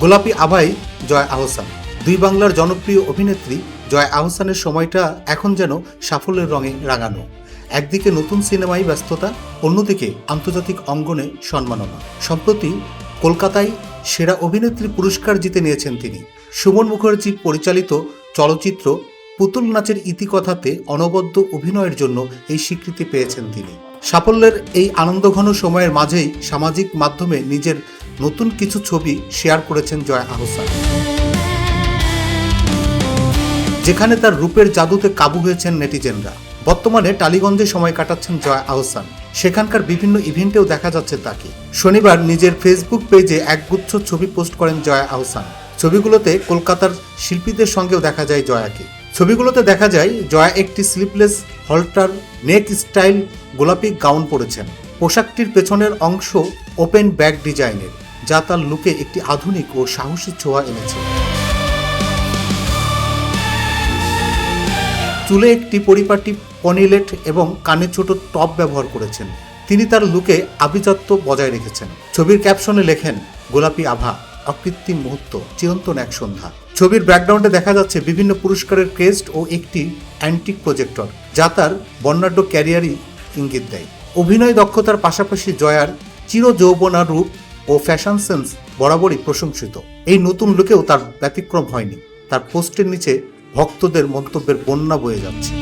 গোলাপি আভায় জয়া আহসান। দুই বাংলার জনপ্রিয় অভিনেত্রী জয়া আহসানের সময়টা এখন যেন সাফল্যের রঙে রাঙানো। একদিকে নতুন সিনেমায় ব্যস্ততা, অন্যদিকে আন্তর্জাতিক অঙ্গনে সম্মাননা। সম্প্রতি কলকাতায় সেরা অভিনেত্রী পুরস্কার জিতে নিয়েছেন তিনি। সুমন মুখার্জি পরিচালিত চলচ্চিত্র পুতুল নাচের ইতিকথাতে অনবদ্য অভিনয়ের জন্য এই স্বীকৃতি পেয়েছেন তিনি। সাফল্যের এই আনন্দঘন সময়ের মাঝেই সামাজিক মাধ্যমে নিজের নতুন কিছু ছবি শেয়ার করেছেন জয়া আহসান, যেখানে তার রূপের জাদুতে কাবু হয়েছেন নেটিজেনরা। বর্তমানে টালিগঞ্জে সময় কাটাচ্ছেন জয়া আহসান। সেখানকার বিভিন্ন ইভেন্টেও দেখা যাচ্ছে তাকে। শনিবার নিজের ফেসবুক পেজে একগুচ্ছ ছবি পোস্ট করেন জয়া আহসান। ছবিগুলোতে কলকাতার শিল্পীদের সঙ্গেও দেখা যায় জয়াকে। ছবিগুলোতে দেখা যায় জয়া একটি স্লিপলেস হলটার নেক স্টাইল গোলাপি গাউন পরেছেন। পোশাকটির পেছনের অংশ ওপেন ব্যাক ডিজাইনের, যা তার লুকে একটি আধুনিক ও সাহসী ছোঁয়া এনেছে। চুলে একটি পরিপাটি পনিলেট এবং কানে ছোট টপ ব্যবহার করেছেন। তিনি তার লুকে আভিজাত্য বজায় রেখেছেন। ছবির ক্যাপশনে লেখেন, গোলাপি আভা, অকৃত্রিম মুহূর্ত, চিরন্তন এক সন্ধ্যা। ছবির ব্যাকগ্রাউন্ডে দেখা যাচ্ছে বিভিন্ন পুরস্কারের ক্রেস্ট ও একটি অ্যান্টিক প্রজেক্টর, যা তার বর্ণাঢ্য ক্যারিয়ারই ইঙ্গিত দেয়। অভিনয় দক্ষতার পাশাপাশি জয়ার চিরযৌবনা রূপ ও ফ্যাশন সেন্স বরাবরই প্রশংসিত। এই নতুন লুকেও তার ব্যতিক্রম হয়নি। তার পোস্টের নিচে ভক্তদের মন্তব্যের বন্যা বয়ে যাচ্ছে।